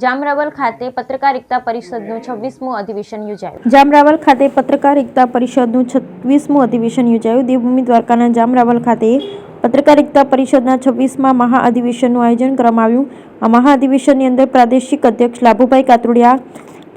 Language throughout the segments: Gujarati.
જામરાવલ ખાતે પત્રકાર એકતા પરિષદનું 26મું અધિવેશન યોજાયું. જામરાવલ ખાતે પત્રકાર એકતા પરિષદનું 26મું અધિવેશન યોજાયું. દેવભૂમિ દ્વારકાના જામરાવલ ખાતે પત્રકાર એકતા પરિષદના 26મા મહાઅધિવેશનનું આયોજન કરવામાં આવ્યું. આ મહાઅધિવેશનની અંદર પ્રાદેશિક અધ્યક્ષ લાભુભાઈ કાતરોડિયા,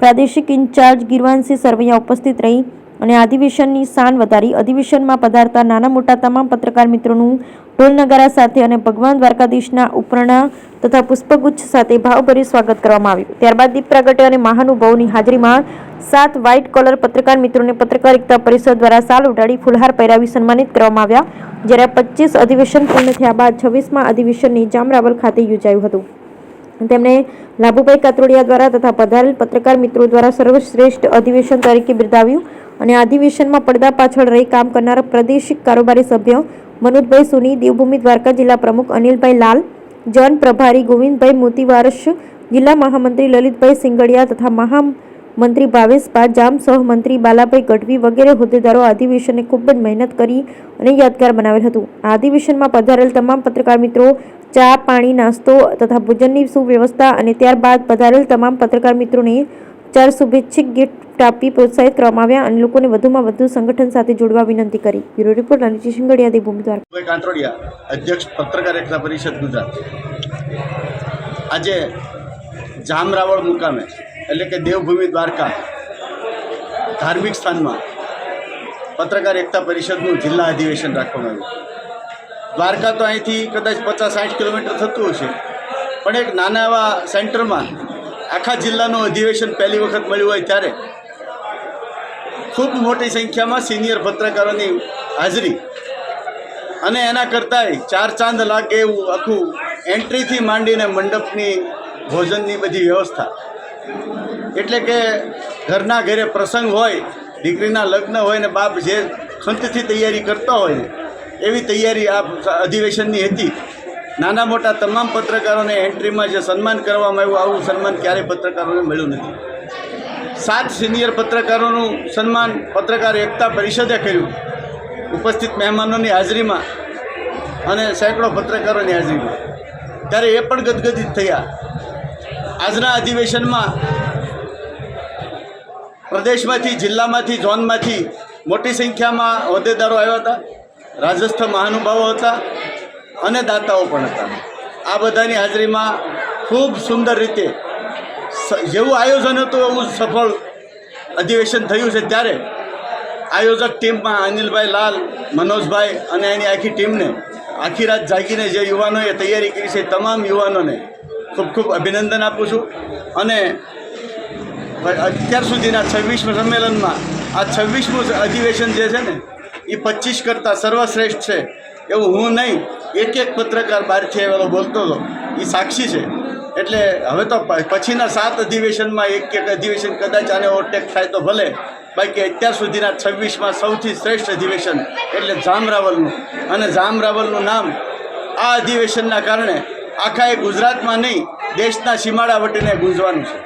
પ્રાદેશિક ઇન્ચાર્જ ગીરવાનસિંહ સરવૈયા ઉપસ્થિત રહી અને અધિવેશનની શાન વધારી. અધિવેશનમાં પધારતા નાના મોટા તમામ પત્રકાર મિત્રોનું ઢોલ નગારા સાથે અને ભગવાન દ્વારકાધીશના ઉપરણા તથા પુષ્પગુચ્છ સાથે ભાવભર્યું સ્વાગત કરવામાં આવ્યું. ત્યારબાદ દીપ પ્રાગટ્ય અને મહાનુભાવોની હાજરીમાં 7 વ્હાઇટ કોલર પત્રકાર મિત્રોને પત્રકાર એકતા પરિષદ દ્વારા સાલ ઉડાડી ફુલહાર પહેરાવી સન્માનિત કરવામાં આવ્યા. જ્યારે 25 અધિવેશન પૂર્ણ થયા બાદ 26મા અધિવેશનની જામરાવલ ખાતે યોજાયું હતું. તેમણે લાભુભાઈ કાતરોડિયા દ્વારા તથા પધારેલ પત્રકાર મિત્રો દ્વારા સર્વશ્રેષ્ઠ અધિવેશન તરીકે બિરદાવ્યું અને આ અધિવેશનમાં પડદા પાછળ રહી કામ કરનાર પ્રાદેશિક કારોબારી સભ્ય મનોજભાઈ સોની, દેવભૂમિ દ્વારકા જિલ્લા પ્રમુખ અનિલભાઈ લાલ, જન પ્રભારી ગોવિંદભાઈ મોતીવારસ, જિલ્લા મહામંત્રી લલિતભાઈ સિંગડિયા તથા મહામંત્રી ભાવેશ પા, જામ સહમંત્રી બાલાભાઈ ગઢવી વગેરે હોદ્દેદારો આ અધિવેશનને ખૂબ જ મહેનત કરી અને યાદગાર બનાવેલ હતું. આ અધિવેશનમાં પધારેલ તમામ પત્રકાર મિત્રો ચા, પાણી, નાસ્તો તથા ભોજનની સુવ્યવસ્થા અને ત્યારબાદ પધારેલ તમામ પત્રકાર મિત્રોને 4 શુભેચ્છિક ગિફ્ટ આપી પ્રોત્સાહિત કરવામાં આવ્યા અને લોકોને વધુમાં વધુ સંગઠન સાથે જોડવા વિનંતી કરી. Bureau report Anil Singadiya, Devbhumi Dwarka. કાતરોડિયા, અધ્યક્ષ પત્રકાર એકતા પરિષદ ગુજરાત. આજે જામરાવળ મુકામે એટલે કે દેવભૂમિ દ્વારકા ધાર્મિક સ્થાનમાં પત્રકાર એકતા પરિષદનું જિલ્લા અધિવેશન રાખવામાં આવ્યું. દ્વારકા તો અહીંથી કદાચ 50-60 કિલોમીટર થતું હશે, પણ એક નાના એવા સેન્ટરમાં આખા જિલ્લાનું અધિવેશન પહેલી વખત મળ્યું હોય ત્યારે ખૂબ મોટી સંખ્યામાં સિનિયર પત્રકારોની હાજરી અને એના કરતાંય 4 ચાંદ લાગે એવું આખું એન્ટ્રીથી માંડીને મંડપની ભોજનની બધી વ્યવસ્થા. એટલે કે ઘરના ઘરે પ્રસંગ હોય, દીકરીના લગ્ન હોય ને બાપ જે ખંતથી તૈયારી કરતા હોય ને એવી તૈયારી આ અધિવેશનની હતી. નાના મોટા તમામ પત્રકારોને એન્ટ્રીમાં જે સન્માન કરવામાં આવ્યું, આવું સન્માન ક્યારેય પત્રકારોને મળ્યું નથી. 7 સિનિયર પત્રકારોનું સન્માન પત્રકાર એકતા પરિષદે કર્યું, ઉપસ્થિત મહેમાનોની હાજરીમાં અને સેંકડો પત્રકારોની હાજરીમાં. ત્યારે એ પણ ગદગદિત થયા. આજના અધિવેશનમાં પ્રદેશમાંથી, જિલ્લામાંથી, ઝોનમાંથી મોટી સંખ્યામાં હોદ્દેદારો આવ્યા હતા, રાજસ્થ મહાનુભાવો હતા અને દાતાઓ પણ હતા. આ બધાની હાજરીમાં ખૂબ સુંદર રીતે જેવું આયોજન હતું એવું સફળ અધિવેશન થયું છે. ત્યારે આયોજક ટીમમાં અનિલભાઈ લાલ, મનોજભાઈ અને એની આખી ટીમને આખી રાત જાગીને જે યુવાનોએ તૈયારી કરી છે તમામ યુવાનોને ખૂબ ખૂબ અભિનંદન આપું છું. અને અત્યાર સુધીના 26મા સંમેલનમાં આ 26મું અધિવેશન જે છે ને એ 25 કરતાં સર્વશ્રેષ્ઠ છે એવું હું નહીં, એક પત્રકાર બહારથી આવેલો બોલતો હતો એ સાક્ષી છે. એટલે હવે તો પછીના 7 અધિવેશનમાં એક અધિવેશન કદાચ આને ઓવરટેક થાય તો ભલે, બાકી અત્યાર સુધીના 26માં સૌથી શ્રેષ્ઠ અધિવેશન એટલે જામરાવલનું. અને જામરાવલનું નામ આ અધિવેશનના કારણે આખા ગુજરાતમાં નહીં, દેશના સીમાડા વટીને ગુંજવાનું છે.